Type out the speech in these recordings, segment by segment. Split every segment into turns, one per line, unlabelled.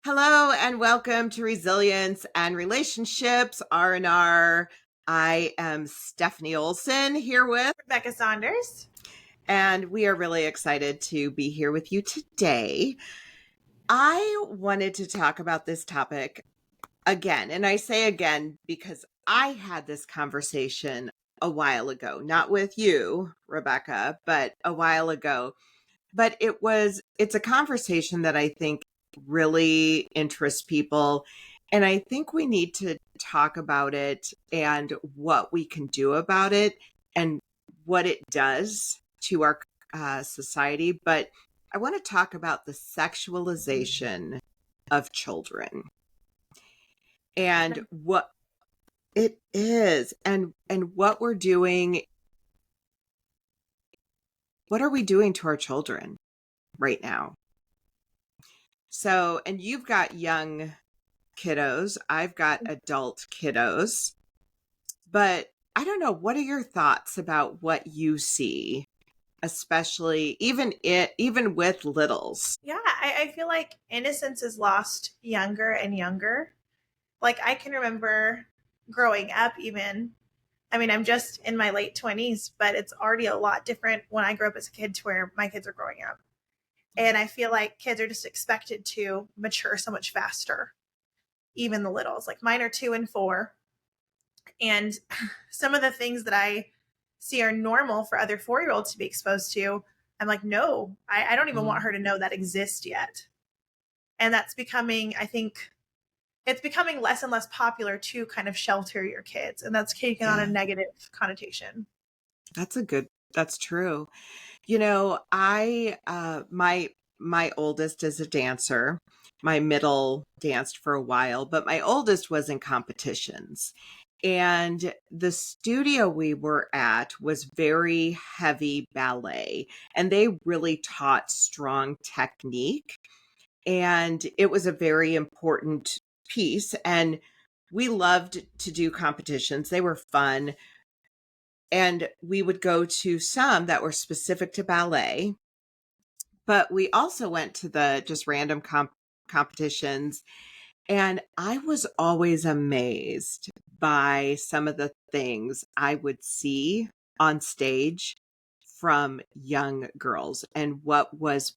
Hello and welcome to Resilience and Relationships R&R. I am Stephanie Olson here with
Rebecca Saunders.
And we are really excited to be here with you today. I wanted to talk about this topic again, and I say again because I had this conversation a while ago, not with you, Rebecca, but a while ago. But it's a conversation that I think really interests people. And I think we need to talk about it and what we can do about it and what it does to our society. But I want to talk about the sexualization of children and what it is and what we're doing. What are we doing to our children right now? So, and you've got young kiddos, I've got adult kiddos, but I don't know, what are your thoughts about what you see, especially even with littles?
Yeah, I feel like innocence is lost younger and younger. Like I can remember growing up even. I mean, I'm just in my late 20s, but it's already a lot different when I grew up as a kid to where my kids are growing up. And I feel like kids are just expected to mature so much faster, even the littles. Like mine are 2 and 4. And some of the things that I see are normal for other 4-year-olds to be exposed to, I'm like, no, I don't even want her to know that exists yet. And that's becoming, I think, it's becoming less and less popular to kind of shelter your kids. And that's taken on a negative connotation.
That's true. You know, my oldest is a dancer. My middle danced for a while, but my oldest was in competitions. And the studio we were at was very heavy ballet, and they really taught strong technique. And it was a very important piece. And we loved to do competitions, they were fun. And we would go to some that were specific to ballet, but we also went to the just random competitions. And I was always amazed by some of the things I would see on stage from young girls and what was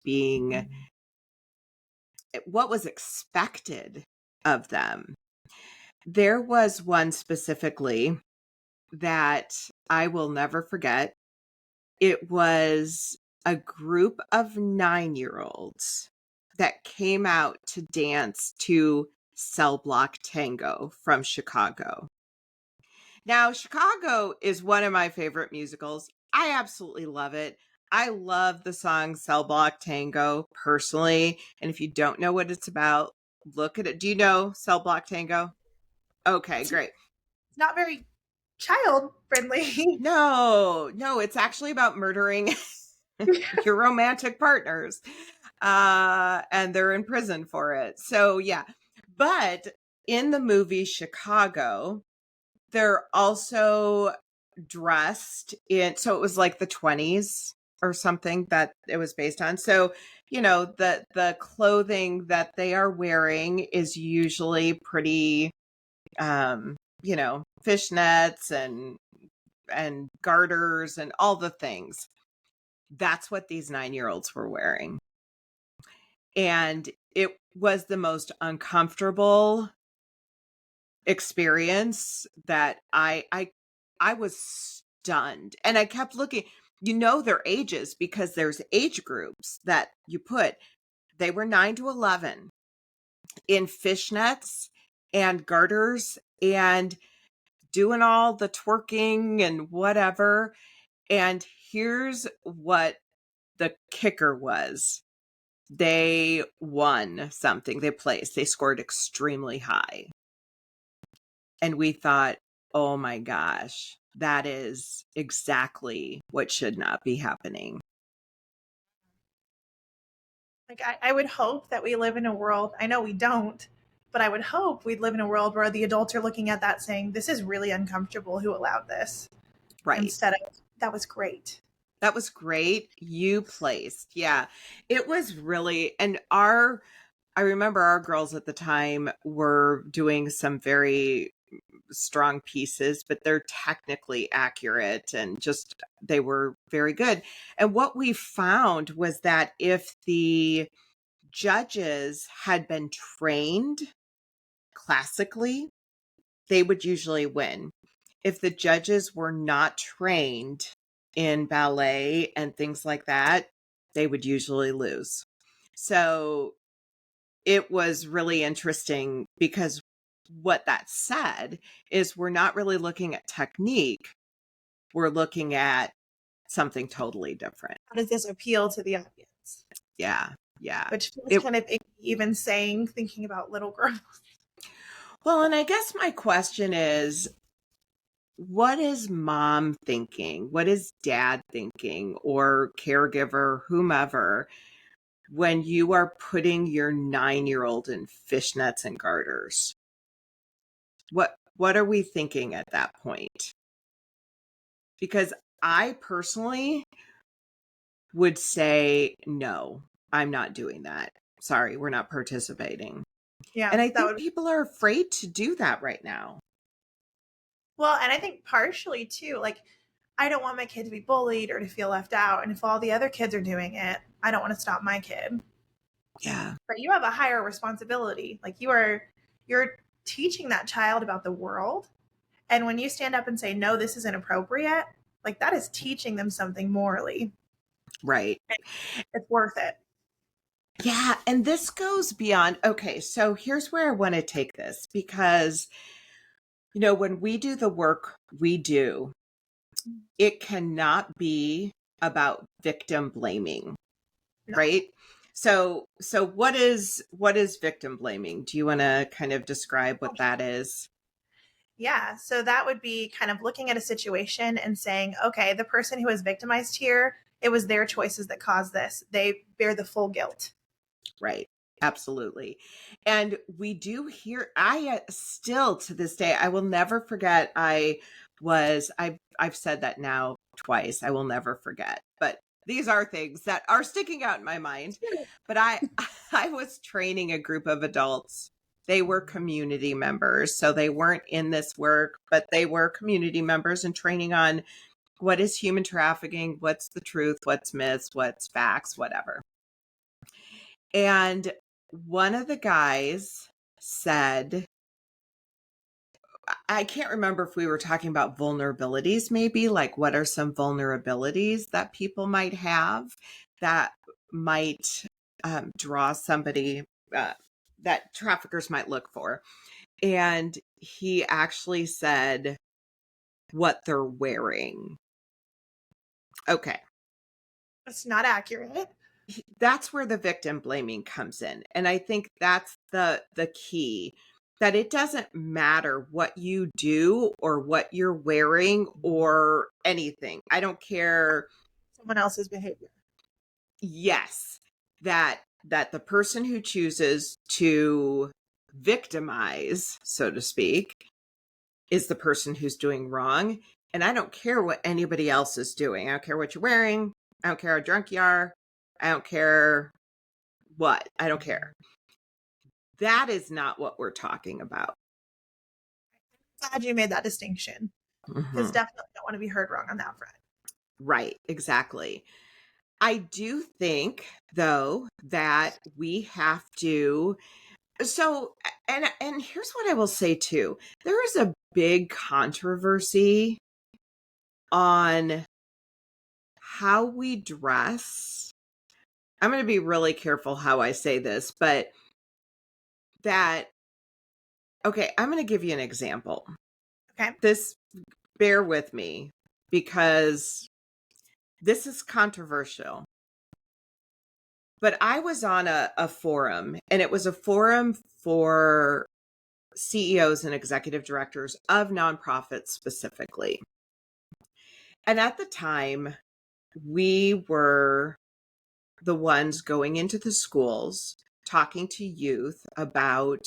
expected of them. There was one specifically that I will never forget. It was a group of 9-year-olds that came out to dance to Cell Block Tango from Chicago. Now, Chicago is one of my favorite musicals. I absolutely love it. I love the song Cell Block Tango personally. And if you don't know what it's about, look at it. Do you know Cell Block Tango? Okay, great.
It's not very child friendly.
No, it's actually about murdering your romantic partners. And they're in prison for it. So, yeah. But in the movie Chicago, they're also dressed in, so it was like the 20s or something that it was based on. So, the clothing that they are wearing is usually pretty, fishnets and garters and all the things. That's what these 9-year-olds were wearing. And it was the most uncomfortable experience that I was stunned. And I kept looking, their ages, because there's age groups that you put. They were 9 to 11 in fishnets and garters and doing all the twerking and whatever. And here's what the kicker was. They won something. They scored extremely high. And we thought, oh my gosh, that is exactly what should not be happening.
Like I would hope that we live in a world, I know we don't, but I would hope we'd live in a world where the adults are looking at that saying, this is really uncomfortable. Who allowed this?
Right.
Instead of, that was great.
That was great. You placed. Yeah. It was really, and our I remember our girls at the time were doing some very strong pieces, but they're technically accurate and just they were very good. And what we found was that if the judges had been trained classically, they would usually win. If the judges were not trained in ballet and things like that, they would usually lose. So it was really interesting because what that said is we're not really looking at technique. We're looking at something totally different.
How does this appeal to the audience?
Yeah. Yeah.
Which feels kind of icky, even saying, thinking about little girls.
Well, and I guess my question is, what is mom thinking? What is dad thinking, or caregiver, whomever, when you are putting your 9-year-old in fishnets and garters? What are we thinking at that point? Because I personally would say, no, I'm not doing that. Sorry, we're not participating.
Yeah.
And I think people are afraid to do that right now.
Well, and I think partially too, like, I don't want my kid to be bullied or to feel left out. And if all the other kids are doing it, I don't want to stop my kid.
Yeah.
But you have a higher responsibility. Like, you're teaching that child about the world. And when you stand up and say, no, this isn't appropriate, like, that is teaching them something morally.
Right.
It's worth it.
Yeah. And this goes beyond. Okay. So here's where I want to take this because, when we do the work we do, it cannot be about victim blaming. No. Right. So what is victim blaming? Do you want to kind of describe what that is?
Yeah. So that would be kind of looking at a situation and saying, okay, the person who was victimized here, it was their choices that caused this. They bear the full guilt.
Right. Absolutely. And we do hear, I still to this day, I will never forget. I've said that now twice. I will never forget, but these are things that are sticking out in my mind. But I was training a group of adults. They were community members. So they weren't in this work, but they were community members and training on what is human trafficking, what's the truth, what's myths, what's facts, whatever. And one of the guys said, I can't remember if we were talking about vulnerabilities, maybe like what are some vulnerabilities that people might have that might draw somebody that traffickers might look for. And he actually said what they're wearing. Okay.
It's not accurate.
That's where the victim blaming comes in. And I think that's the key, that it doesn't matter what you do or what you're wearing or anything. I don't care.
Someone else's behavior.
Yes. That the person who chooses to victimize, so to speak, is the person who's doing wrong. And I don't care what anybody else is doing. I don't care what you're wearing. I don't care how drunk you are. I don't care what. I don't care. That is not what we're talking about.
I'm glad you made that distinction. Because definitely don't want to be heard wrong on that front.
Right, exactly. I do think, though, that we have to. So, and here's what I will say too. There is a big controversy on how we dress. I'm going to be really careful how I say this, but okay, I'm going to give you an example.
Okay.
Bear with me because this is controversial. But I was on a forum, and it was a forum for CEOs and executive directors of nonprofits specifically. And at the time, we were the ones going into the schools, talking to youth about,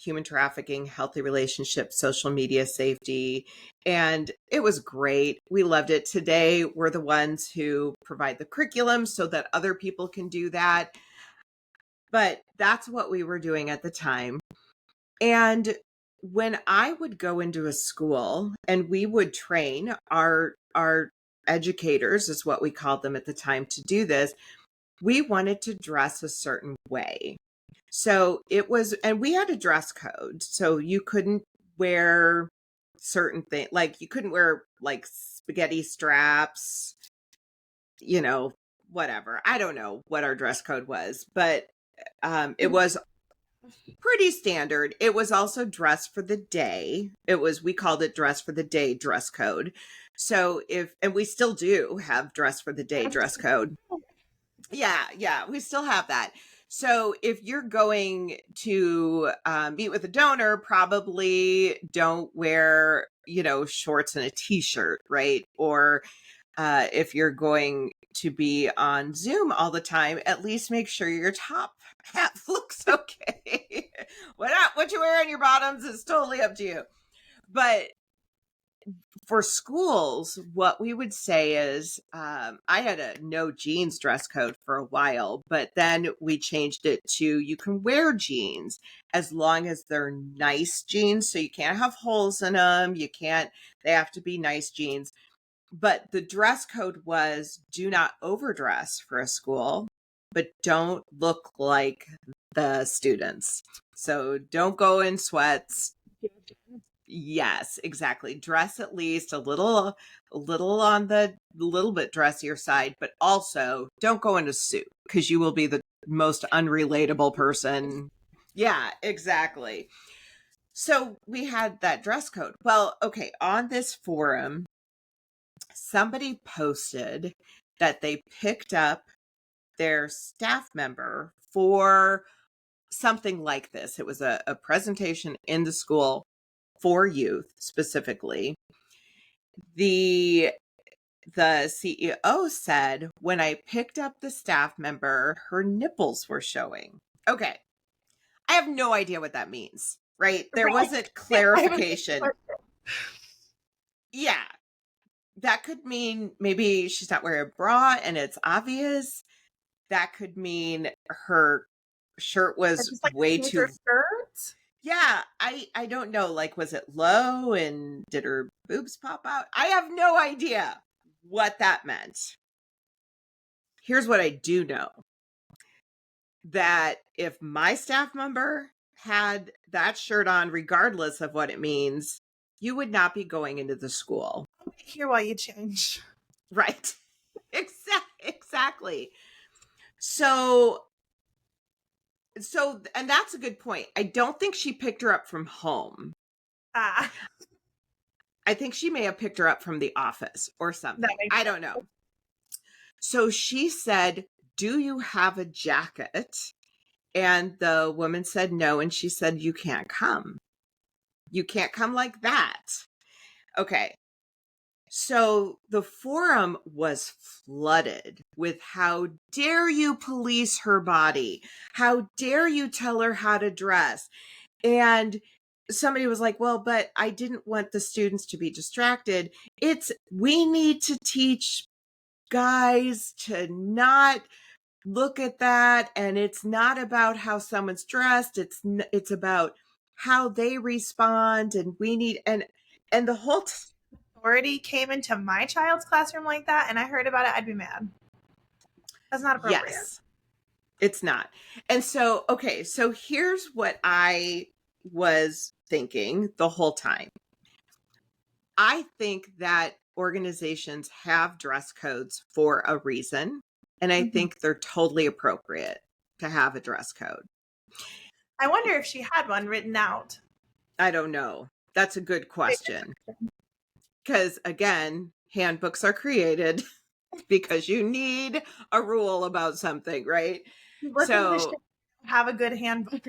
human trafficking, healthy relationships, social media safety. And it was great. We loved it. Today, we're the ones who provide the curriculum so that other people can do that. But that's what we were doing at the time. And when I would go into a school and we would train our educators, is what we called them at the time, to do this, we wanted to dress a certain way. So it was, and we had a dress code. So you couldn't wear certain things, like you couldn't wear like spaghetti straps, you know, whatever. I don't know what our dress code was, but it was pretty standard. It was also dress for the day. We called it dress for the day dress code. So and we still do have dress for the day dress code. Yeah, we still have that. So if you're going to meet with a donor, probably don't wear, shorts and a t-shirt, right? Or if you're going to be on Zoom all the time, at least make sure your top hat looks okay. What you wear on your bottoms is totally up to you. But for schools, what we would say is, I had a no jeans dress code for a while, but then we changed it to you can wear jeans as long as they're nice jeans. So you can't have holes in them. They have to be nice jeans. But the dress code was do not overdress for a school, but don't look like the students. So don't go in sweats. Yes, exactly. Dress at least a little on the little bit dressier side, but also don't go in a suit because you will be the most unrelatable person. Yeah, exactly. So we had that dress code. Well, okay, on this forum, somebody posted that they picked up their staff member for something like this. It was a presentation in the school for youth specifically. The CEO said, when I picked up the staff member, her nipples were showing. Okay. I have no idea what that means, right? There wasn't clarification. Yeah. That could mean maybe she's not wearing a bra and it's obvious. That could mean her shirt was
just like
way too.
skirts.
Yeah, I don't know. Like, was it low and did her boobs pop out? I have no idea what that meant. Here's what I do know. That if my staff member had that shirt on, regardless of what it means, you would not be going into the school.
Here while you change.
Right. Exactly. So, and that's a good point. I don't think she picked her up from home. I think she may have picked her up from the office or something. I don't know. So she said, do you have a jacket? And the woman said no. And she said, you can't come. You can't come like that. Okay. So the forum was flooded with how dare you police her body? How dare you tell her how to dress? And somebody was like, well, but I didn't want the students to be distracted. We need to teach guys to not look at that. And it's not about how someone's dressed. It's about how they respond. And we need, and the whole
authority came into my child's classroom like that and I heard about it, I'd be mad. That's not appropriate.
Yes, it's not. And so, okay, so here's what I was thinking the whole time. I think that organizations have dress codes for a reason, and I think they're totally appropriate to have a dress code.
I wonder if she had one written out.
I don't know. That's a good question. Because again, handbooks are created because you need a rule about something, right?
So have a good handbook.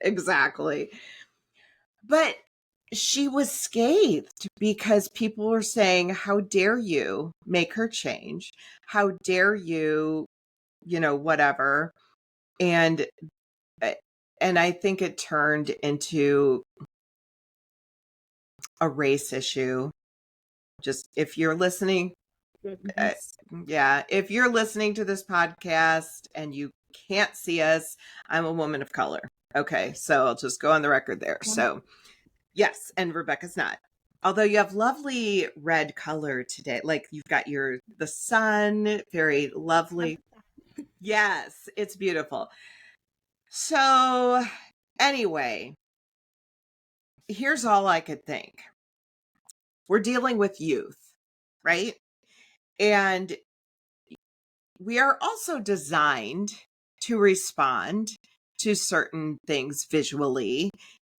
Exactly. But she was scathed because people were saying, how dare you make her change? How dare you, whatever. And I think it turned into a race issue. Just if you're listening,
Goodness.
Yeah. If you're listening to this podcast and you can't see us, I'm a woman of color. Okay. So I'll just go on the record there. So yes. And Rebecca's not. Although you have lovely red color today. Like you've got the sun, very lovely. Yes. It's beautiful. So anyway, here's all I could think. We're dealing with youth, right? And we are also designed to respond to certain things visually.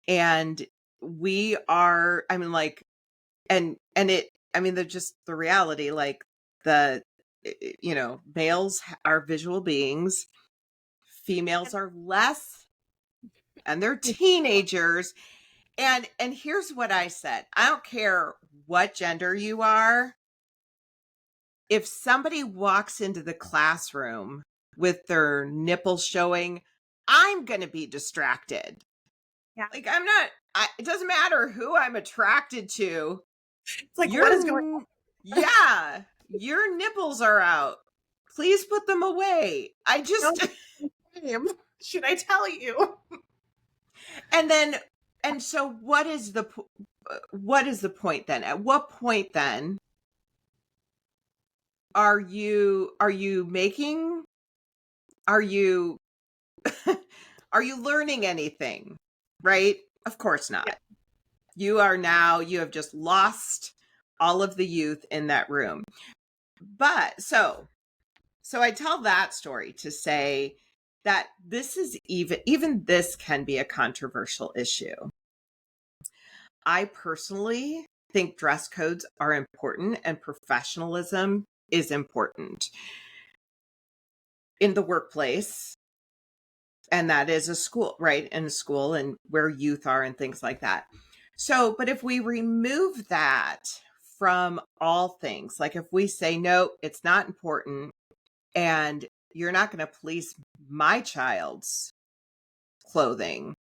And we are, I mean, like, they're just the reality, like males are visual beings, females are less, and they're teenagers. And here's what I said. I don't care what gender you are. If somebody walks into the classroom with their nipples showing, I'm going to be distracted.
Yeah.
Like it doesn't matter who I'm attracted to.
It's like, what is going on?
Yeah. Your nipples are out. Please put them away.
Should I tell you?
And so what is the point then? At what point then are you learning anything? Right? Of course not. Yeah. You have just lost all of the youth in that room. But so I tell that story to say that this is even this can be a controversial issue. I personally think dress codes are important and professionalism is important in the workplace. And that is a school, right? In a school and where youth are and things like that. So, but if we remove that from all things, like if we say, no, it's not important, and you're not going to police my child's clothing,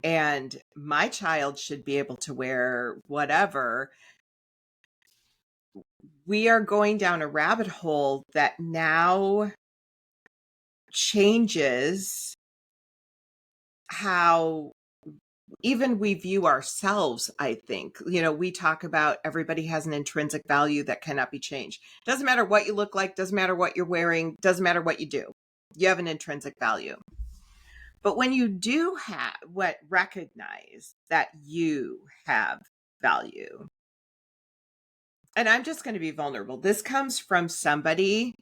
and my child should be able to wear whatever, we are going down a rabbit hole that now changes how even we view ourselves. I think, we talk about everybody has an intrinsic value that cannot be changed. Doesn't matter what you look like, doesn't matter what you're wearing, doesn't matter what you do. You have an intrinsic value. But when you do recognize that you have value, and I'm just going to be vulnerable. This comes from somebody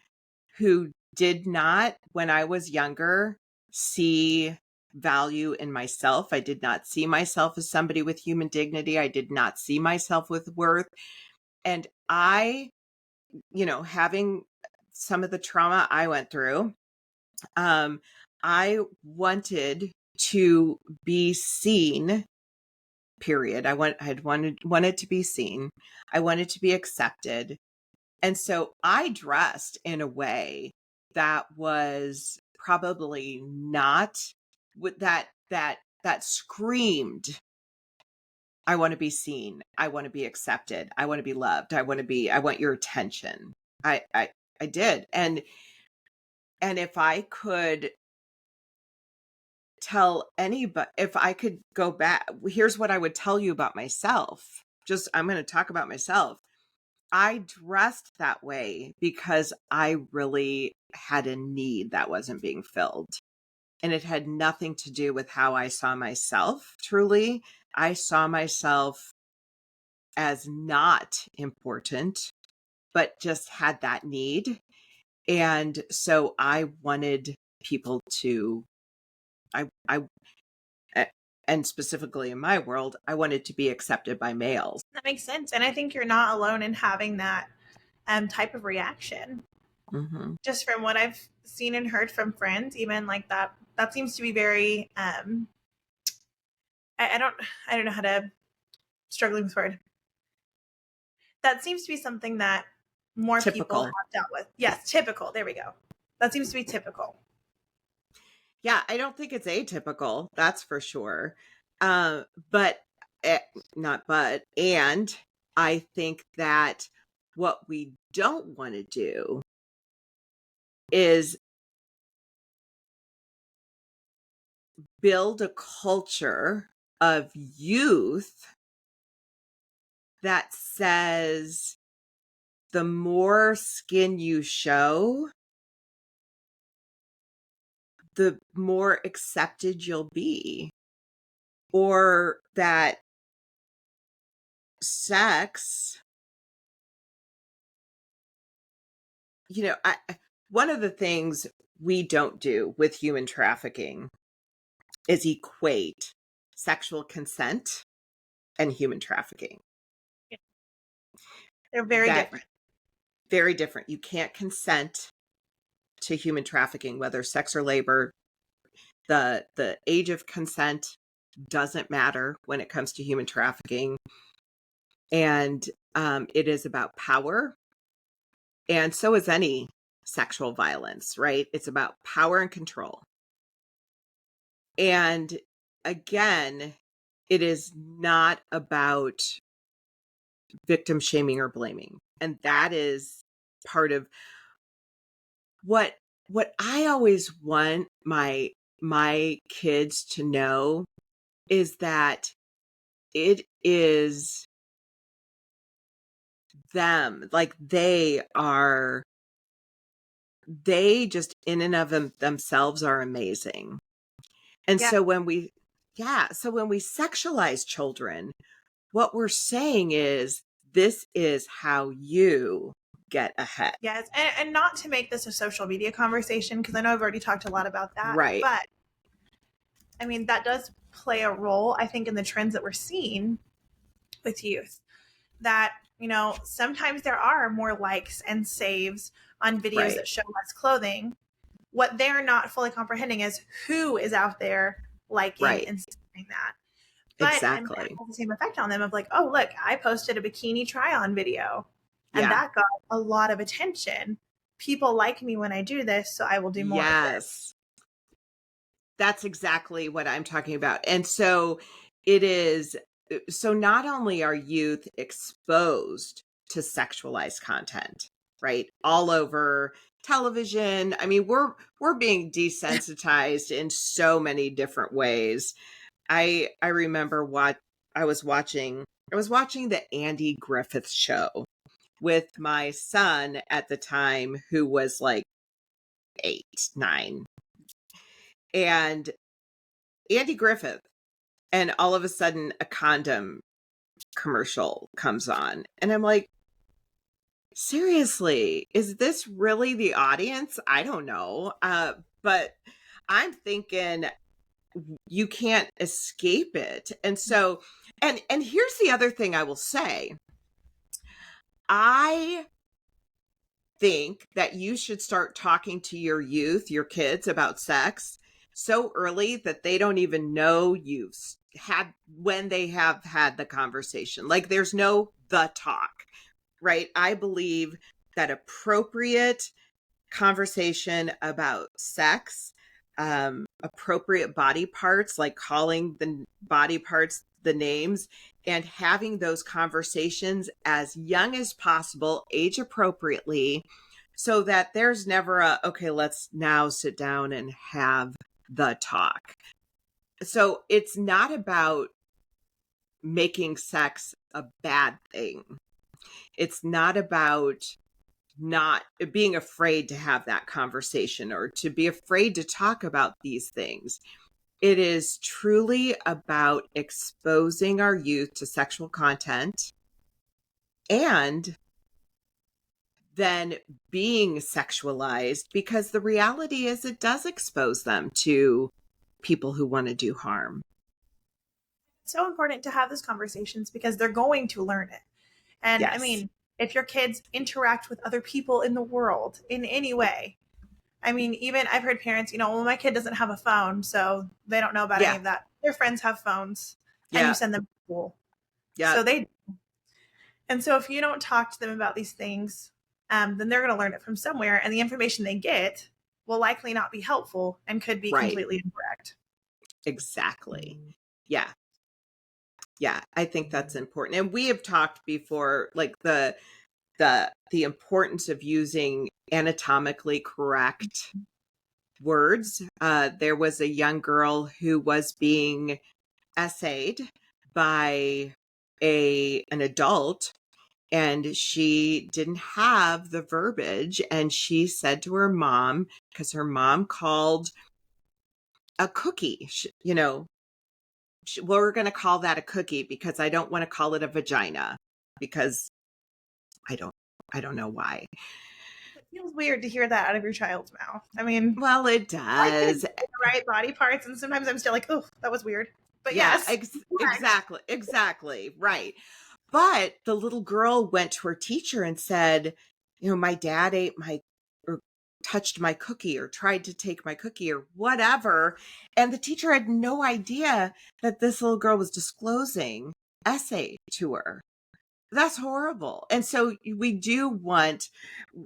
who did not, when I was younger, see value in myself. I did not see myself as somebody with human dignity. I did not see myself with worth. And having some of the trauma I went through, I wanted to be seen, period. I wanted to be seen. I wanted to be accepted. And so I dressed in a way that was probably not with that screamed, I want to be seen. I want to be accepted. I want to be loved. I want your attention. I did. And if I could tell anybody, if I could go back, here's what I would tell you about myself. I'm going to talk about myself. I dressed that way because I really had a need that wasn't being filled. And it had nothing to do with how I saw myself. Truly, I saw myself as not important, but just had that need. And so I wanted people to, and specifically in my world, I wanted to be accepted by males.
That makes sense. And I think you're not alone in having that type of reaction. Mm-hmm. Just from what I've seen and heard from friends, even like that seems to be very, I don't know how to, struggling with word. That seems to be something that more people have dealt with. Yes, typical. There we go. That seems to be typical.
Yeah, I don't think it's atypical. That's for sure. And I think that What we don't want to do is build a culture of youth that says the more skin you show, the more accepted you'll be. Or that sex, one of the things we don't do with human trafficking is equate sexual consent and human trafficking.
They're very different.
Very different. You can't consent to human trafficking, whether sex or labor. The age of consent doesn't matter when it comes to human trafficking. And it is about power. And so is any sexual violence, right? It's about power and control. And again, it is not about victim shaming or blaming. And that is part of what I always want my kids to know, is that it is them. Like they just in and of themselves are amazing. And so when we sexualize children, what we're saying is, this is how you get ahead.
Yes. And not to make this a social media conversation, because I know I've already talked a lot about that.
Right.
But I mean, that does play a role, I think, in the trends that we're seeing with youth. That, sometimes there are more likes and saves on videos that show less clothing. What they're not fully comprehending is who is out there liking and saving that. But
exactly.
It has the same effect on them of like, oh, look, I posted a bikini try-on video. And that got a lot of attention. People like me when I do this, so I will do more of this.
That's exactly what I'm talking about. And so not only are youth exposed to sexualized content, right? All over television. I mean, we're being desensitized in so many different ways. I remember what I was watching the Andy Griffith show with my son at the time, who was like 8, 9. And Andy Griffith, and all of a sudden a condom commercial comes on. And I'm like, seriously, is this really the audience? I don't know. But I'm thinking you can't escape it. And so, and here's the other thing I will say. I think that you should start talking to your youth, your kids, about sex so early that they don't even know you've had, when they have had the conversation. Like there's no the talk, right? I believe that appropriate conversation about sex, appropriate body parts, like calling the body parts the names, and having those conversations as young as possible, age appropriately, so that there's never okay, let's now sit down and have the talk. So it's not about making sex a bad thing. It's not about not being afraid to have that conversation or to be afraid to talk about these things. It is truly about exposing our youth to sexual content and then being sexualized, because the reality is it does expose them to people who want to do harm.
It's so important to have those conversations because they're going to learn it. And I mean, if your kids interact with other people in the world in any way, I mean, even I've heard parents, well, my kid doesn't have a phone, so they don't know about any of that. Their friends have phones, and you send them to school. So and so if you don't talk to them about these things, then they're going to learn it from somewhere, and the information they get will likely not be helpful and could be completely incorrect.
Exactly. Yeah. Yeah, I think that's important. And we have talked before, like the importance of using anatomically correct words. There was a young girl who was being essayed by an adult, and she didn't have the verbiage, and she said to her mom, because her mom called a cookie, we're going to call that a cookie because I don't want to call it a vagina, because I don't know why.
It feels weird to hear that out of your child's mouth. I mean,
Well, it
my kids
does.
do the right body parts, and sometimes I'm still like, oh, that was weird. But
Yeah,
yes, correct.
exactly. Right. But the little girl went to her teacher and said, my dad ate or touched my cookie or tried to take my cookie or whatever. And the teacher had no idea that this little girl was disclosing essay to her. That's horrible. And so we do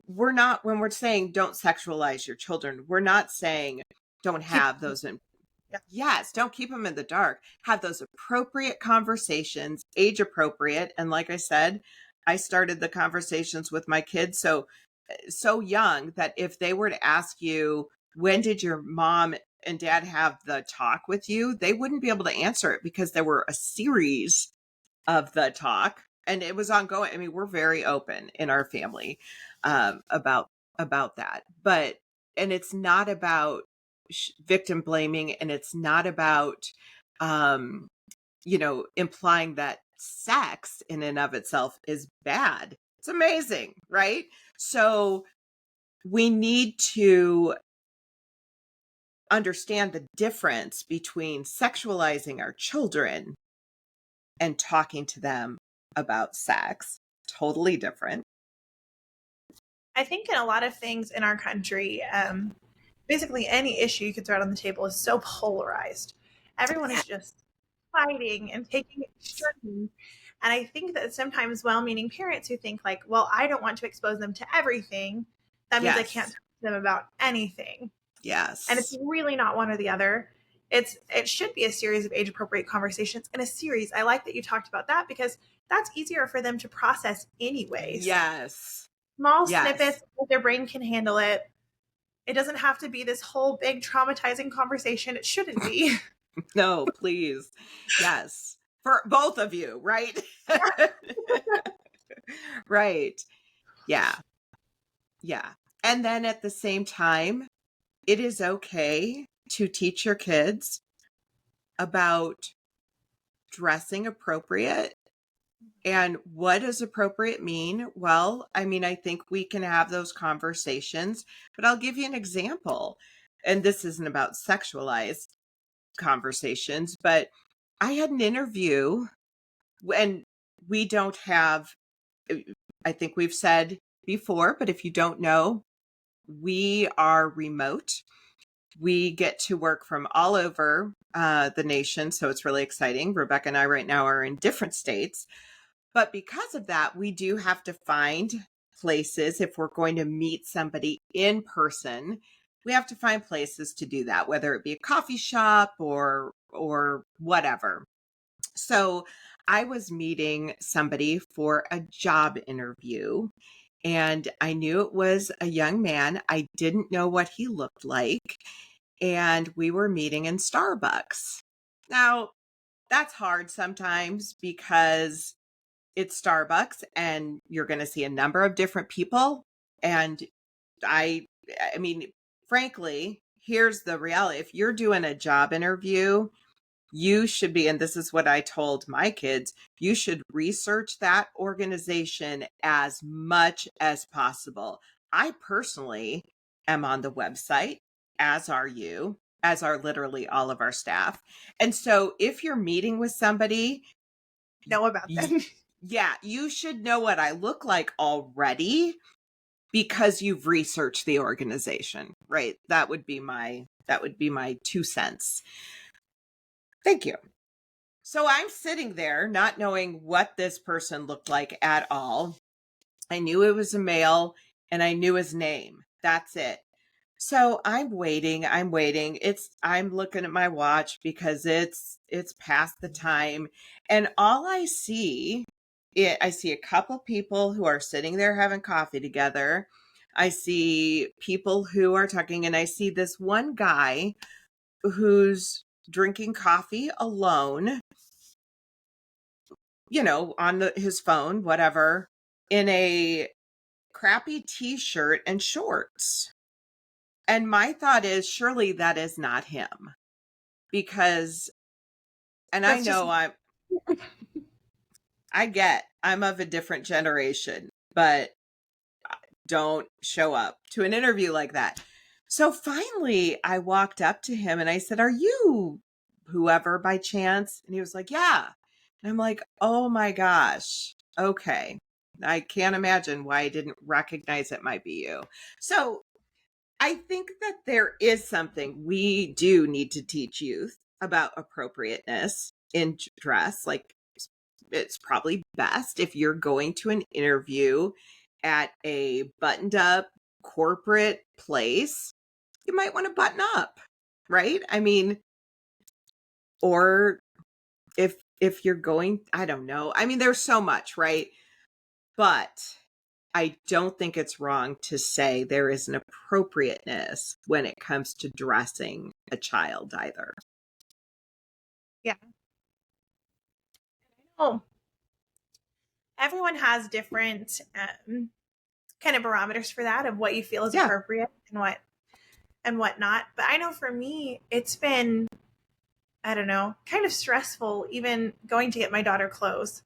we're not, when we're saying don't sexualize your children, we're not saying don't
Keep,
have those in.
yeah.
Yes, don't keep them in the dark. Have those appropriate conversations, age appropriate. And like I said, I started the conversations with my kids so young that if they were to ask you, when did your mom and dad have the talk with you, they wouldn't be able to answer it because there were a series of the talk and it was ongoing. I mean, we're very open in our family about that. But and it's not about victim blaming, and it's not about implying that sex in and of itself is bad. It's amazing, right? So we need to understand the difference between sexualizing our children and talking to them about sex. Totally different.
I think in a lot of things in our country, basically any issue you could throw out on the table is so polarized. Everyone is just fighting and taking extreme. And I think that sometimes well-meaning parents who think like, well, I don't want to expose them to everything, that means I can't
Yes.
talk to them about anything. And it's
Yes.
really not one or the other. It should be a series of age appropriate conversations in a series. I like that you talked about that because that's easier for them to process anyways.
Yes.
Small
Yes.
snippets, their brain can handle it. It doesn't have to be this whole big traumatizing conversation. It shouldn't be.
No, please. Yes. For both of you, right? Right. Yeah. Yeah. And then at the same time, it is okay to teach your kids about dressing appropriate. And what does appropriate mean? Well, I mean, I think we can have those conversations, but I'll give you an example. And this isn't about sexualized conversations, but I had an interview, and we don't have, I think we've said before, but if you don't know, we are remote. We get to work from all over the nation. So it's really exciting. Rebecca and I right now are in different states. But because of that, we do have to find places if we're going to meet somebody in person. We have to find places to do that, whether it be a coffee shop or whatever. So I was meeting somebody for a job interview, and I knew it was a young man. I didn't know what he looked like, and we were meeting in Starbucks. Now, that's hard sometimes because it's Starbucks and you're going to see a number of different people. And I mean, frankly, here's the reality. If you're doing a job interview, you should be, and this is what I told my kids, you should research that organization as much as possible. I personally am on the website, as are you, as are literally all of our staff. And so if you're meeting with somebody,
Know about them.
yeah, you should know what I look like already because you've researched the organization, right? That would be my 2 cents. Thank you. So I'm sitting there not knowing what this person looked like at all. I knew it was a male and I knew his name. That's it. So I'm waiting. I'm looking at my watch because it's past the time. And all I see I see a couple people who are sitting there having coffee together. I see people who are talking, and I see this one guy who's drinking coffee alone, on his phone, whatever, in a crappy t-shirt and shorts. And my thought is, surely that is not him, because, and I
That's
know I'm of a different generation, but don't show up to an interview like that. So finally I walked up to him and I said, "Are you whoever by chance?" And he was like, "Yeah." And I'm like, "Oh my gosh. Okay. I can't imagine why I didn't recognize it might be you." So I think that there is something we do need to teach youth about appropriateness in dress. Like, it's probably best if you're going to an interview at a buttoned up corporate place, you might want to button up, right? I mean, or if you're going, I don't know. I mean, there's so much, right? But I don't think it's wrong to say there is an appropriateness when it comes to dressing a child either.
Yeah. Oh, everyone has different kind of barometers for that of what you feel is
Yeah.
appropriate and what not. But I know for me, it's been, I don't know, kind of stressful even going to get my daughter clothes.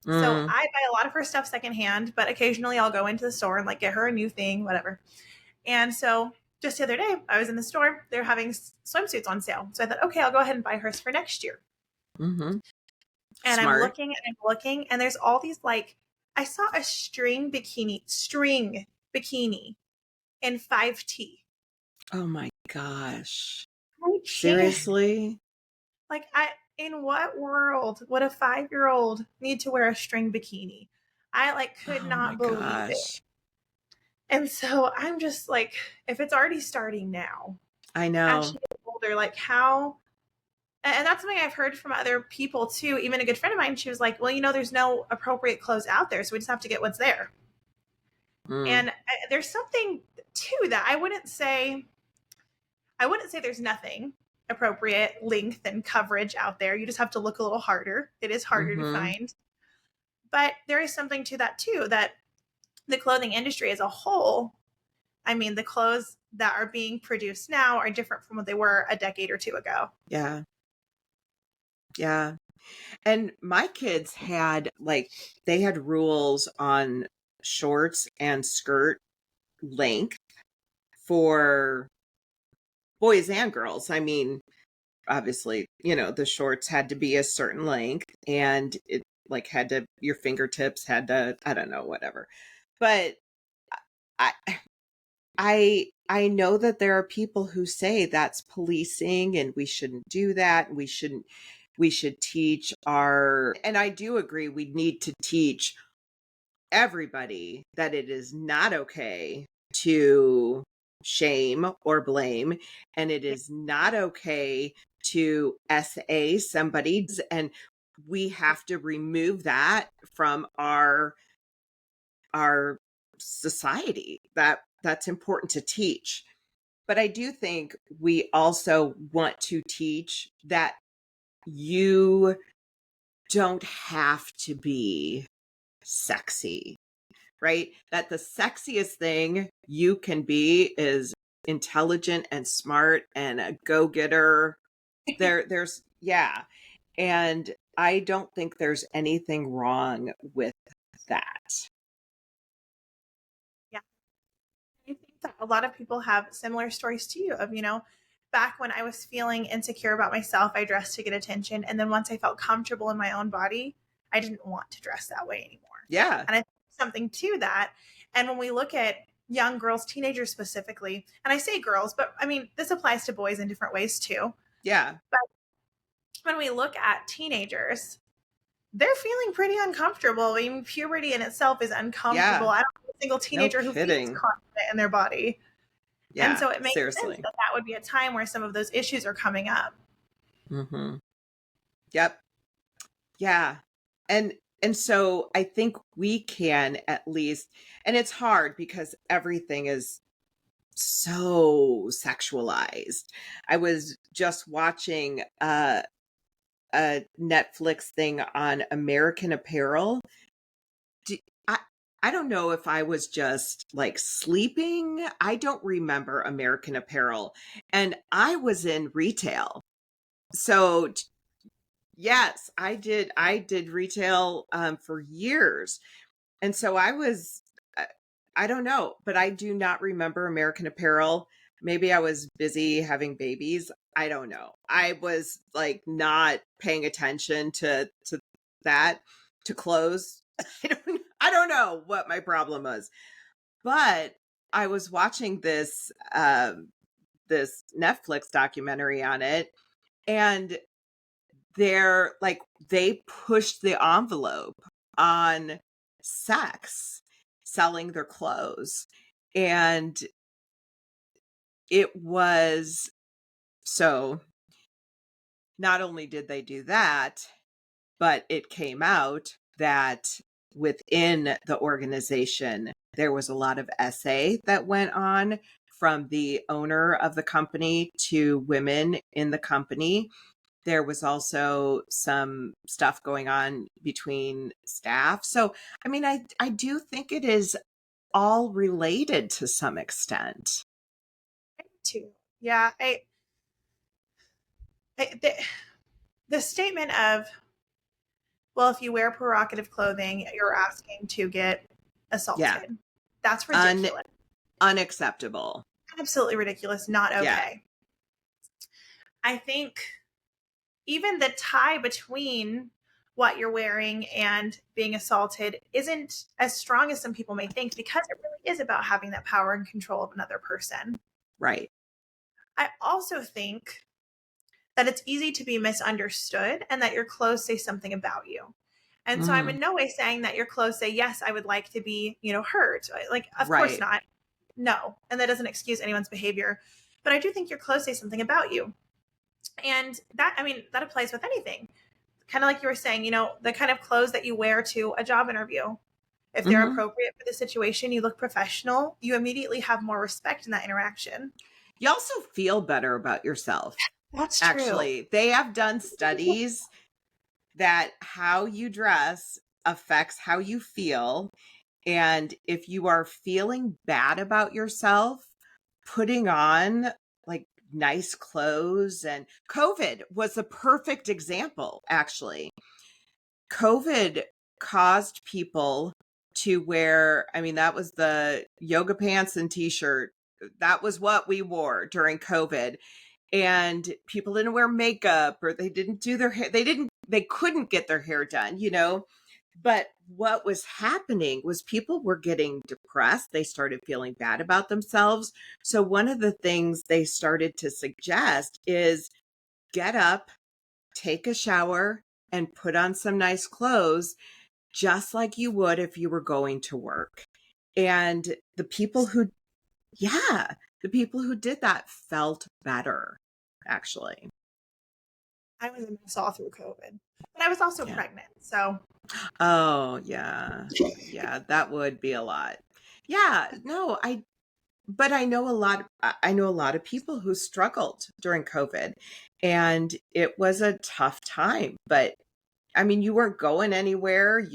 So I buy a lot of her stuff secondhand, but occasionally I'll go into the store and like get her a new thing, whatever. And so just the other day, I was in the store, they're having swimsuits on sale. So I thought, okay, I'll go ahead and buy hers for next year.
Mm-hmm.
And
Smart.
I'm looking, and there's all these like, I saw a string bikini in 5T.
Oh my gosh.
I can't.
Seriously?
Like, in what world would a 5-year-old need to wear a string bikini? I like could
Oh my
not believe it.
gosh.
And so I'm just like, if it's already starting now,
I
as
know.
she gets older, like how, and that's something I've heard from other people too. Even a good friend of mine, she was like, well, there's no appropriate clothes out there. So we just have to get what's there. And there's something to that. I wouldn't say there's nothing appropriate length and coverage out there. You just have to look a little harder. It is harder to find. But there is something to that too, that the clothing industry as a whole, I mean, the clothes that are being produced now are different from what they were a decade or two ago.
Yeah. Yeah. And my kids had they had rules on shorts and skirt length for boys and girls. I mean, obviously, the shorts had to be a certain length, and it had to, your fingertips had to, I don't know, whatever. But I I know that there are people who say that's policing and we shouldn't do that. We should teach and I do agree, we need to teach everybody that it is not okay to shame or blame, and it is not okay to SA somebody, and we have to remove that from our society. That's important to teach. But I do think we also want to teach that you don't have to be sexy, right? That the sexiest thing you can be is intelligent and smart and a go-getter. Yeah. And I don't think there's anything wrong with that.
Yeah. I think that a lot of people have similar stories to you of, back when I was feeling insecure about myself, I dressed to get attention. And then once I felt comfortable in my own body, I didn't want to dress that way anymore.
Yeah.
And I think something to that. And when we look at young girls, teenagers specifically, and I say girls, but I mean, this applies to boys in different ways too.
Yeah.
But when we look at teenagers, they're feeling pretty uncomfortable. I mean, puberty in itself is uncomfortable.
Yeah.
I don't know a single teenager who feels
kidding.
confident in their body.
Yeah.
And so it makes
seriously.
sense that that would be a time where some of those issues are coming up.
Mm-hmm. Yep. Yeah. And And so I think we can at least, and it's hard because everything is so sexualized. I was just watching a Netflix thing on American Apparel. Do, I I don't know if I was just like sleeping. I don't remember American Apparel, and I was in retail. So yes, I did retail for years, and so I was. uh, I don't know, but I do not remember American Apparel. Maybe I was busy having babies. I don't know. I was like not paying attention to that, to clothes. I don't know what my problem was. But I was watching this Netflix documentary on it, and they're like they pushed the envelope on sex, selling their clothes. And it was so, not only did they do that, but it came out that within the organization, there was a lot of essay that went on from the owner of the company to women in the company. There was also some stuff going on between staff. So, I mean, I do think it is all related to some extent.
Too. Yeah, the statement of, well, if you wear provocative clothing, you're asking to get
Yeah.
assaulted. That's
Un-
ridiculous.
Unacceptable.
Absolutely ridiculous. Not
Yeah.
okay. I think even the tie between what you're wearing and being assaulted isn't as strong as some people may think, because it really is about having that power and control of another person.
Right.
I also think that it's easy to be misunderstood and that your clothes say something about you. And so I'm
Mm,
in no way saying that your clothes say, yes, I would like to be, hurt. Like, of course
right.
not. No. And that doesn't excuse anyone's behavior. But I do think your clothes say something about you. And that, I mean, that applies with anything. Kind of like you were saying, the kind of clothes that you wear to a job interview. If they're
Hmm.
appropriate for the situation, you look professional, you immediately have more respect in that interaction.
You also feel better about yourself.
That's true.
Actually, they have done studies that how you dress affects how you feel. And if you are feeling bad about yourself, putting on like nice clothes, and COVID was a perfect example, actually. COVID caused people to wear, I mean, that was the yoga pants and t shirt. That was what we wore during COVID. And people didn't wear makeup, or they didn't do their hair. They couldn't get their hair done. But what was happening was people were getting depressed. They started feeling bad about themselves. So one of the things they started to suggest is get up, take a shower, and put on some nice clothes, just like you would if you were going to work. And yeah, the people who did that felt better, actually.
I was a mess all through COVID, but I was also
Yeah.
pregnant. So
Oh, yeah. Yeah, that would be a lot. Yeah, no, but I know a lot of people who struggled during COVID, and it was a tough time. But I mean, you weren't going anywhere.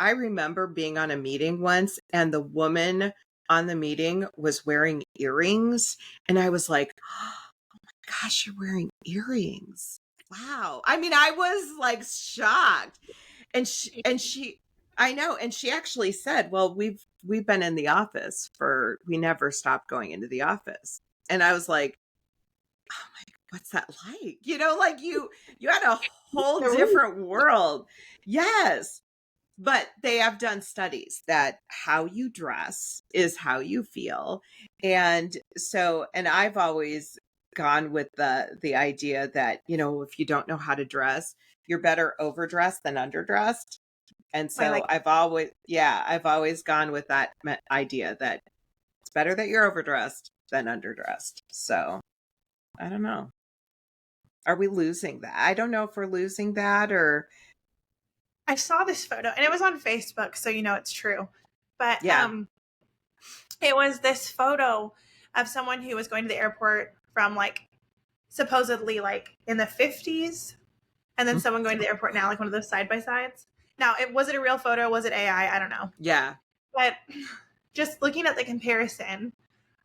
I remember being on a meeting once, and the woman on the meeting was wearing earrings. And I was like, oh my gosh, you're wearing earrings. Wow. I mean, I was like shocked. I know. And she actually said, well, we've been in the office we never stopped going into the office. And I was like, oh my, what's that like? Like you had a whole different world. Yes. But they have done studies that how you dress is how you feel. And so, and I've always gone with the idea that, if you don't know how to dress, you're better overdressed than underdressed. And
I
so
like
I've always gone with that idea that it's better that you're overdressed than underdressed. So I don't know. Are we losing that? I don't know if we're losing that, or
I saw this photo and it was on Facebook, so you know it's true. But
Yeah.
it was this photo of someone who was going to the airport from like supposedly like in the 50s, and then someone going to the airport now, like one of those side by sides. Now, was it a real photo? Was it AI? I don't know.
Yeah.
But just looking at the comparison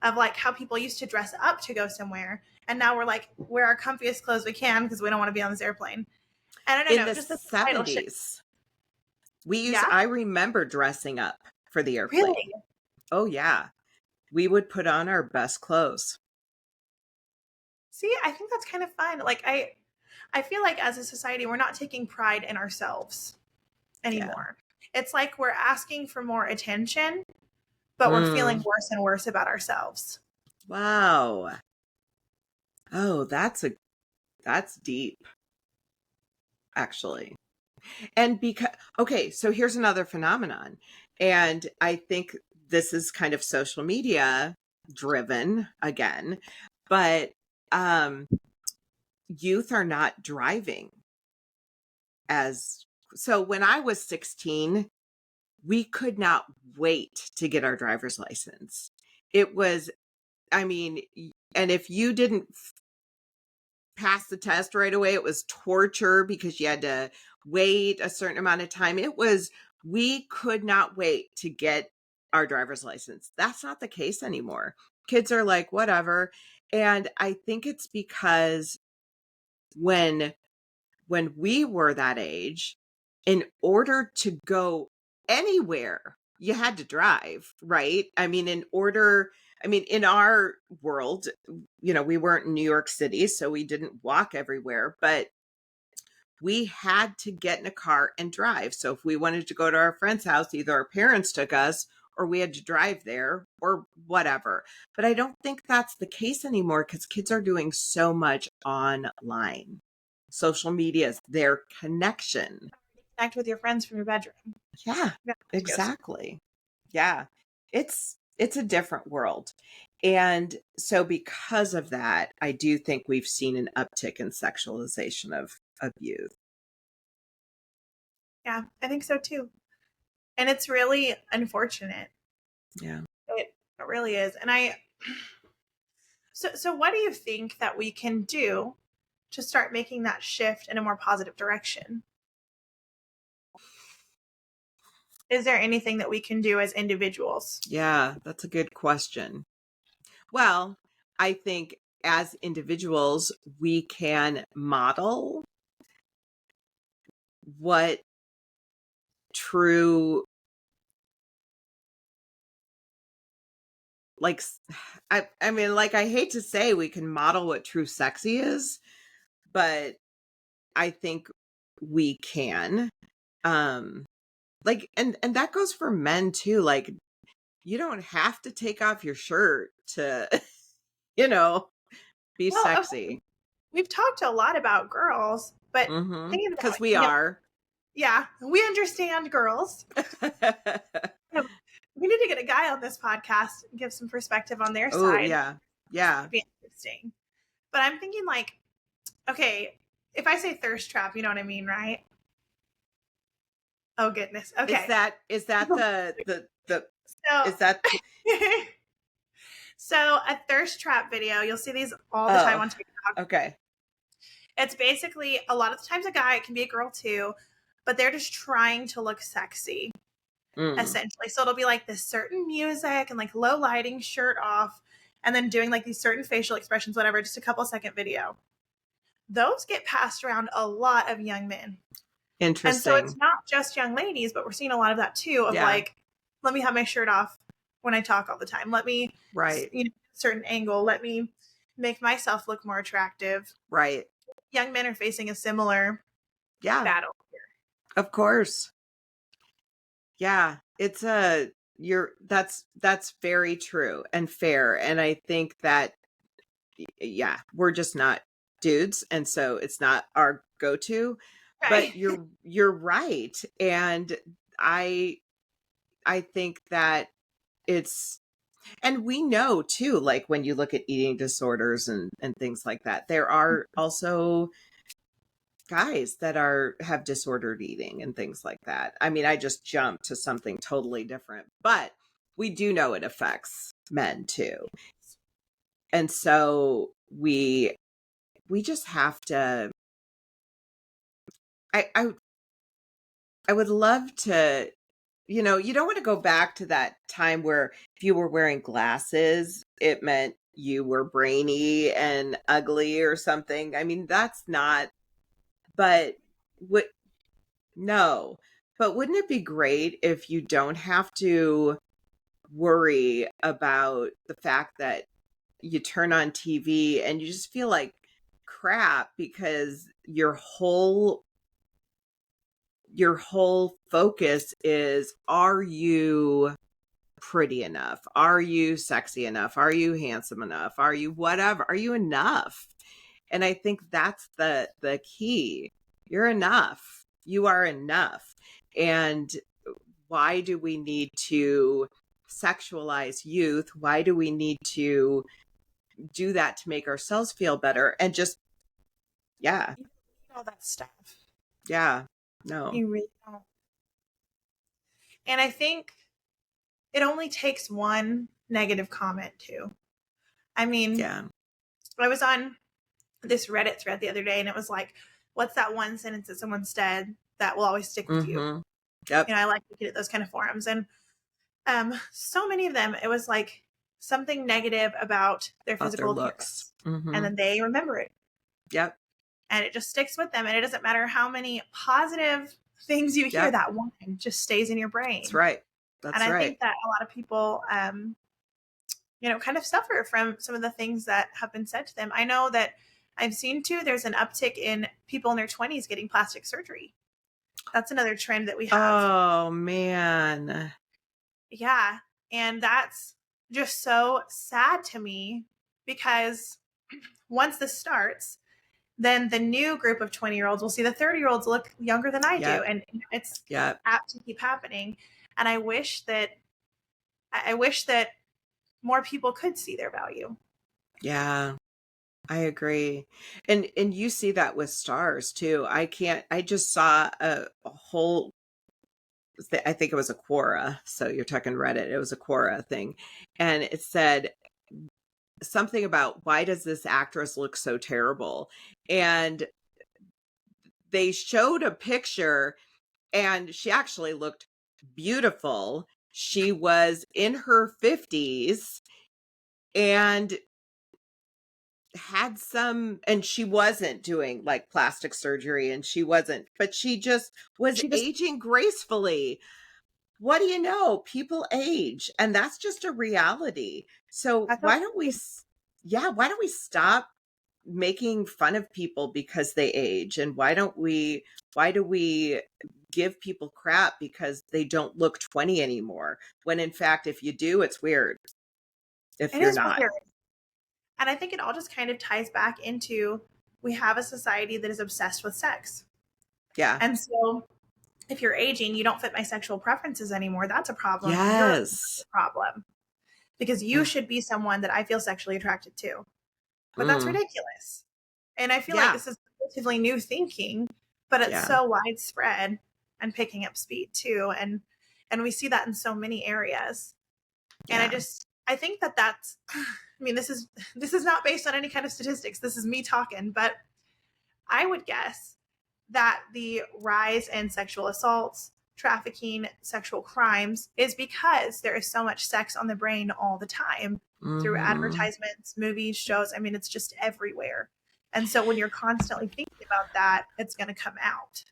of like how people used to dress up to go somewhere, and now we're like wear our comfiest clothes we can because we don't want to be on this airplane. And I don't
In
know,
the
just the title shift.
70s,
Yeah,
I remember dressing up for the airplane.
really.
Oh, yeah. We would put on our best clothes.
See, I think that's kind of fun. Like I feel like as a society, we're not taking pride in ourselves
Yeah.
anymore. It's like we're asking for more attention, but we're feeling worse and worse about ourselves.
Wow. Oh, that's deep, actually. And okay, so here's another phenomenon. And I think this is kind of social media driven again, but youth are not driving as so when I was 16, we could not wait to get our driver's license. It was, I mean, and if you didn't pass the test right away, it was torture because you had to wait a certain amount of time. We could not wait to get our driver's license. That's not the case anymore. Kids are like, whatever. And I think it's because when we were that age, in order to go anywhere, you had to drive, right? I mean, in our world, we weren't in New York City, so we didn't walk everywhere, but we had to get in a car and drive. So if we wanted to go to our friend's house, either our parents took us or we had to drive there or whatever. But I don't think that's the case anymore because kids are doing so much online. Social media is their connection.
Connect with your friends from your bedroom.
Yeah, exactly. Yeah. It's a different world. And so because of that, I do think we've seen an uptick in sexualization of youth.
Yeah, I think so too. And it's really unfortunate.
Yeah.
It really is. And so what do you think that we can do to start making that shift in a more positive direction? Is there anything that we can do as individuals?
Yeah, that's a good question. Well, I think as individuals, we can model what true, like, I mean, like, I hate to say we can model what true sexy is, but I think we can. Like, and that goes for men too. Like, you don't have to take off your shirt to, you know, be
Well, okay,
sexy.
we've talked a lot about girls, but thinking
Because
about
we are.
yeah, we understand girls. We need to get a guy on this podcast and give some perspective on their
Oh,
side.
yeah.
This
Yeah.
would be interesting. But I'm thinking like, okay, if I say thirst trap, you know what I mean, right? Oh goodness. Okay.
Is that the
So,
is that
so a thirst trap video, you'll see these all the time on TikTok.
okay.
It's basically a lot of the times a guy, it can be a girl too, but they're just trying to look sexy, essentially. So it'll be like this certain music and like low lighting, shirt off, and then doing like these certain facial expressions, whatever, just a couple second video. Those get passed around a lot of young men. And so it's
Interesting.
not just young ladies, but we're seeing a lot of that too, of like, let me have my shirt off when I talk all the time. Let me,
Right.
certain angle. Let me make myself look more attractive.
Right.
Young men are facing a similar battle here.
Of course. Yeah. That's very true and fair. And I think that, yeah, we're just not dudes. And so it's not our go-to,
Right.
but you're right. And I think that and we know too, like when you look at eating disorders and things like that, there are also guys that have disordered eating and things like that. I mean, I just jumped to something totally different, but we do know it affects men too. And so we just have to, I would love to, you don't want to go back to that time where if you were wearing glasses, it meant you were brainy and ugly or something. I mean, that's not, but what, no, but wouldn't it be great if you don't have to worry about the fact that you turn on TV and you just feel like crap because your whole focus is, are you pretty enough? Are you sexy enough? Are you handsome enough? Are you whatever? Are you enough? And I think that's the key. You're enough. You are enough. And why do we need to sexualize youth? Why do we need to do that to make ourselves feel better? And just, yeah,
You don't need all that stuff.
yeah, no,
You really don't. And I think it only takes one negative comment too. I mean,
yeah,
I was on this Reddit thread the other day and it was like, what's that one sentence that someone said that will always stick with you?
mm-hmm, yep,
I like looking at those kind of forums. And so many of them, it was like something negative about their
about their
physical
looks,
appearance.
mm-hmm,
And then they remember it.
yep,
And it just sticks with them. And it doesn't matter how many positive things you hear,
yep,
that one just stays in your
that's
brain.
right,
And
that's
I
right,
think that a lot of people, kind of suffer from some of the things that have been said to them. I know that I've seen too, there's an uptick in people in their 20s getting plastic surgery. That's another trend that we have.
oh man,
Yeah. And that's just so sad to me because once this starts, then the new group of 20-year-olds will see the 30-year-olds look younger than I do.
yep,
And it's
yep,
apt to keep happening. And I wish that more people could see their value.
yeah, I agree. And you see that with stars too. I just saw a whole, I think it was a Quora. So you're talking Reddit. It was a Quora thing. And it said something about, why does this actress look so terrible? And they showed a picture and she actually looked beautiful. She was in her 50s and and she wasn't doing like plastic surgery and but she just was
She just,
aging gracefully. What do you know? People age, and that's just a reality. So
I felt,
why don't we stop making fun of people because they age? And why do we give people crap because they don't look 20 anymore? When in fact, if you do, it's weird if
it
you're
is
not.
weird. And I think it all just kind of ties back into we have a society that is obsessed with sex.
Yeah.
And so if you're aging, you don't fit my sexual preferences anymore. That's a problem. You're a
Yes.
problem because you should be someone that I feel sexually attracted to. But that's
Mm.
ridiculous. And I feel like
Yeah.
this is relatively new thinking, but it's
Yeah.
so widespread and picking up speed too. And we see that in so many areas. And
Yeah.
I think that that's, I mean, this is not based on any kind of statistics. This is me talking, but I would guess that the rise in sexual assaults, trafficking, sexual crimes is because there is so much sex on the brain all the time through
Hmm.
advertisements, movies, shows. I mean, it's just everywhere. And so when you're constantly thinking about that, it's going to come out.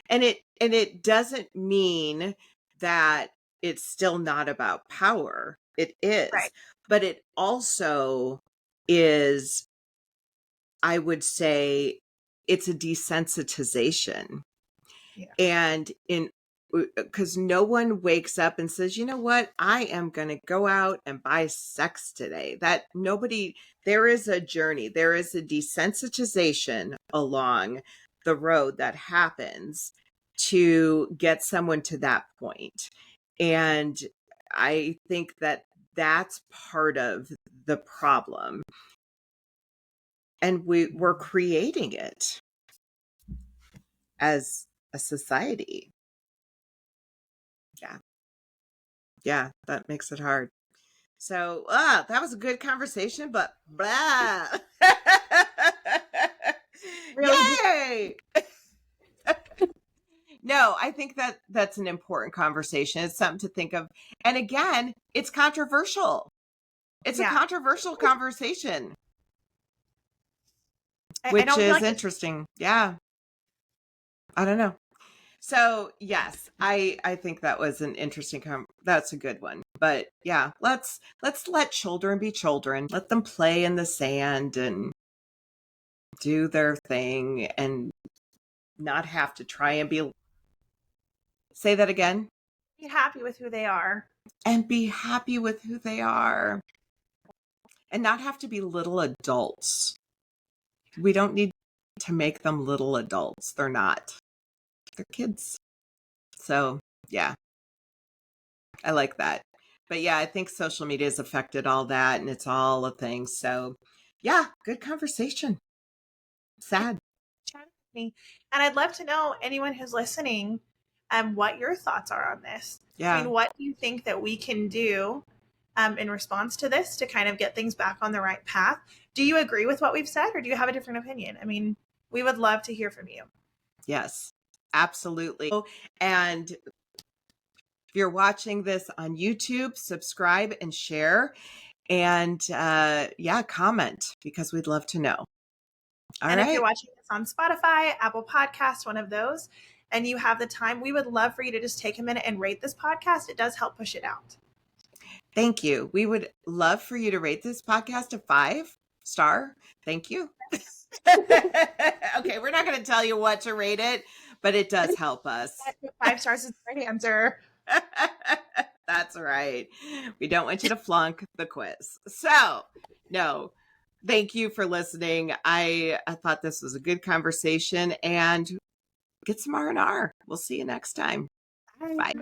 And it doesn't mean that it's still not about power. It is.
Right.
But it also is, I would say, it's a desensitization.
Yeah.
And because no one wakes up and says, you know what, I am going to go out and buy sex today. That nobody, there is a journey, there is a desensitization along the road that happens to get someone to that point. And I think that that's part of the problem. And we're creating it. as a society. Yeah, that makes it hard. So, that was a good conversation, but blah.
Really?
Yay! No, I think that that's an important conversation. It's something to think of. And again, it's controversial. It's a
Yeah.
controversial conversation,
I
which
don't feel
is
like
interesting. Yeah. I don't know. So, yes, I think that was an interesting that's a good one. But yeah, let's let children be children. Let them play in the sand and do their thing and not have to try and be, say that again,
be happy with who they are.
and be happy with who they are and not have to be little adults. We don't need to make them little adults. They're not. They're kids. So, yeah, I like that. But yeah, I think social media has affected all that and it's all a thing. So, yeah, good conversation. Sad.
Chat with me. And I'd love to know, anyone who's listening, what your thoughts are on this. I
Yeah.
mean, what do you think that we can do in response to this to kind of get things back on the right path? Do you agree with what we've said, or do you have a different opinion? I mean, we would love to hear from you.
Yes, absolutely. And if you're watching this on YouTube, subscribe and share. And yeah, comment because we'd love to know. All
And if you're
right.
watching this on Spotify, Apple Podcasts, one of those, and you have the time, we would love for you to just take a minute and rate this podcast. It does help push it out.
Thank you. We would love for you to rate this podcast a 5-star. Thank you. Okay, we're not going to tell you what to rate it, but it does help us.
5 stars is the right answer.
That's right. We don't want you to flunk the quiz. So, no, thank you for listening. I thought this was a good conversation and get some R&R. We'll see you next time. Bye.